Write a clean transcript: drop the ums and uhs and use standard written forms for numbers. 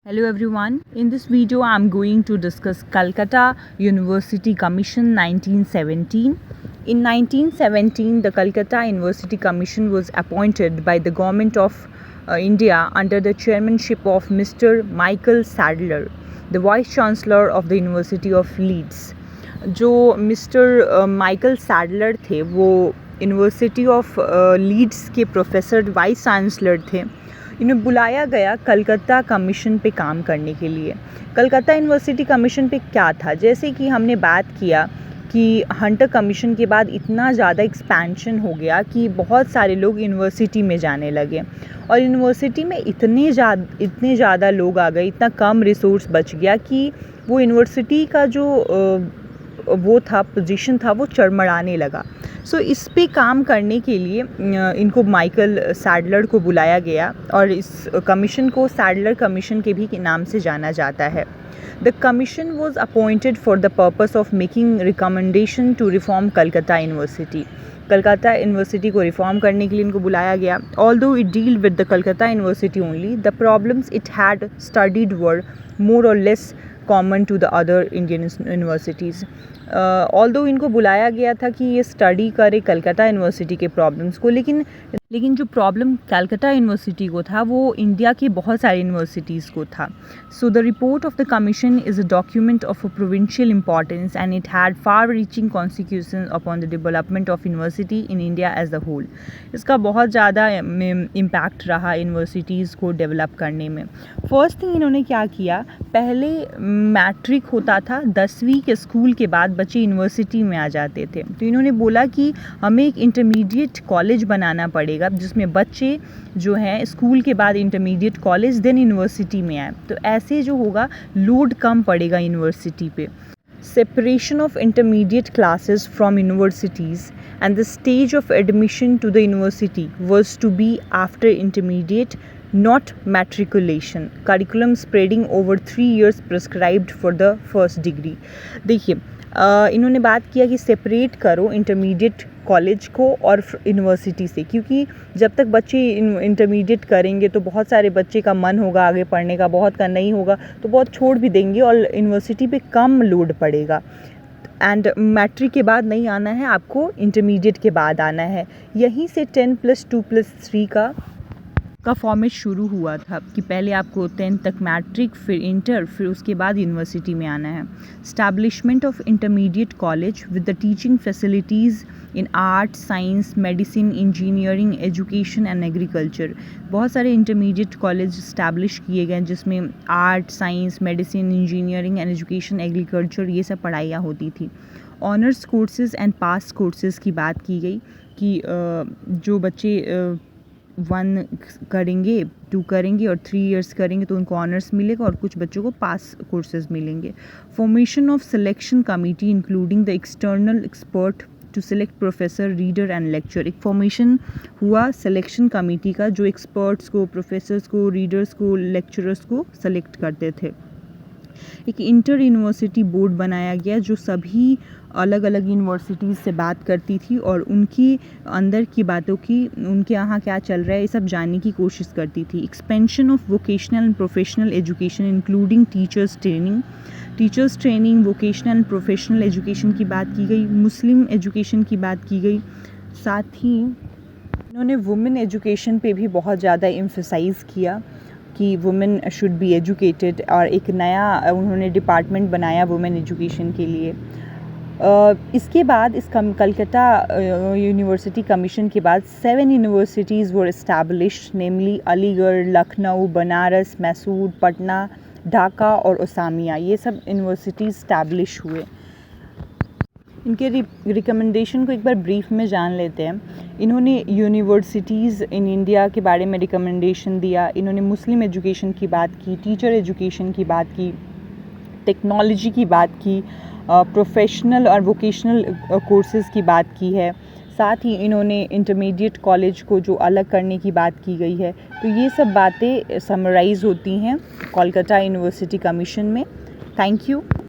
Hello everyone, in this video I am going to discuss Calcutta University Commission 1917. In 1917, the Calcutta University Commission was appointed by the Government of India under the chairmanship of Mr. Michael Sadler, the Vice Chancellor of the University of Leeds. जो mister Michael Sadler थे वो university of Leeds के professor vice chancellor थे. इन्हें बुलाया गया Calcutta commission पे काम करने के लिए. कलकत्ता यूनिवर्सिटी कमीशन पे क्या था, जैसे कि हमने बात किया कि हंटर कमीशन के बाद इतना ज़्यादा एक्सपेंशन हो गया कि बहुत सारे लोग यूनिवर्सिटी में जाने लगे और यूनिवर्सिटी में इतने ज़्यादा लोग आ गए, इतना कम रिसोर्स बच गया कि वो यूनिवर्सिटी का जो वो था पोजीशन था वो चरमराने लगा. सो इस पे काम करने के लिए इनको माइकल सैडलर को बुलाया गया और इस कमीशन को सैडलर कमीशन के भी नाम से जाना जाता है. The commission was appointed for the purpose of making recommendation to reform Calcutta university. Calcutta university को रिफॉर्म करने के लिए इनको बुलाया गया. Although it deal with the Calcutta university only, the problems it had studied were more or less common to the other Indian universities. Although इनको बुलाया गया था कि ये स्टडी करे कलकत्ता यूनिवर्सिटी के प्रॉब्लम्स को, लेकिन जो प्रॉब्लम कलकत्ता यूनिवर्सिटी को था वो इंडिया के बहुत सारे यूनिवर्सिटीज़ को था. So the report of the commission is a document of a provincial importance and it had far reaching consequences upon the development of university in India as the whole. इसका बहुत ज़्यादा impact रहा universities को develop करने में. First thing इन्होंने क्या किया, पहले मैट्रिक होता था, 10वीं के स्कूल के बाद बच्चे यूनिवर्सिटी में आ जाते थे. तो इन्होंने बोला कि हमें एक इंटरमीडिएट कॉलेज बनाना पड़ेगा जिसमें बच्चे जो हैं स्कूल के बाद इंटरमीडिएट कॉलेज देन यूनिवर्सिटी में आए. तो ऐसे जो होगा लोड कम पड़ेगा यूनिवर्सिटी पे. Separation of intermediate classes from universities and the stage of admission to the university was to be after intermediate, not matriculation. Curriculum spreading over 3 years prescribed for the first degree. देखिए इन्होंने बात किया कि separate करो intermediate college को और university से, क्योंकि जब तक बच्चे इंटरमीडिएट करेंगे तो बहुत सारे बच्चे का मन होगा आगे पढ़ने का, बहुत का नहीं होगा तो बहुत छोड़ भी देंगे और यूनिवर्सिटी पे कम लोड पड़ेगा. एंड मैट्रिक के बाद नहीं आना है, आपको इंटरमीडिएट के बाद आना है. यहीं से 10+2+3 का फॉर्मेट शुरू हुआ था कि पहले आपको 10 तक मैट्रिक, फिर इंटर, फिर उसके बाद यूनिवर्सिटी में आना है. Establishment of intermediate college with the teaching facilities in art, science, medicine, engineering, education and agriculture. बहुत सारे इंटरमीडिएट कॉलेज इस्टेब्लिश किए गए जिसमें art, science, medicine, engineering and education, agriculture ये सब पढ़ाइयाँ होती थी. Honours courses and pass courses की बात की गई कि जो बच्चे 1 करेंगे, 2 करेंगे और 3 इयर्स करेंगे तो उनको ऑनर्स मिलेगा और कुछ बच्चों को पास कोर्सेज मिलेंगे. Formation of selection committee including the external expert to select professor, reader and lecture. एक फॉर्मेशन हुआ सिलेक्शन कमेटी का जो एक्सपर्ट्स को, प्रोफेसर्स को, रीडर्स को, लेक्चरर्स को सेलेक्ट करते थे. एक इंटर यूनिवर्सिटी बोर्ड बनाया गया जो सभी अलग अलग यूनिवर्सिटीज़ से बात करती थी और उनकी अंदर की बातों की, उनके यहाँ क्या चल रहा है ये सब जानने की कोशिश करती थी. Expansion of vocational and professional education including teachers training, vocational and professional education की बात की गई. मुस्लिम एजुकेशन की बात की गई. साथ ही इन्होंने वुमेन एजुकेशन पे भी बहुत ज़्यादा एम्फसाइज़ किया कि वुमेन शुड बी एजुकेटेड और एक नया उन्होंने डिपार्टमेंट बनाया वुमेन एजुकेशन के लिए. इसके बाद इस कलकत्ता यूनिवर्सिटी कमीशन के बाद 7 यूनिवर्सिटीज़ वर एस्टैब्लिश्ड, नेमली अलीगढ़, लखनऊ, बनारस, मैसूर, पटना, ढाका और ओसामिया. ये सब यूनिवर्सिटीज़ स्टैब्लिश हुए. इनके रिकमेंडेशन को एक बार ब्रीफ में जान लेते हैं. इन्होंने यूनिवर्सिटीज़ इन इंडिया के बारे में रिकमेंडेशन दिया. इन्होंने मुस्लिम एजुकेशन की बात की, टीचर एजुकेशन की बात की, टेक्नोलॉजी की बात की, प्रोफेशनल और वोकेशनल कोर्सेज़ की बात की है. साथ ही इन्होंने इंटरमीडिएट कॉलेज को जो अलग करने की बात की गई है. तो ये सब बातें समराइज़ होती हैं कोलकाता यूनिवर्सिटी कमीशन में. Thank you.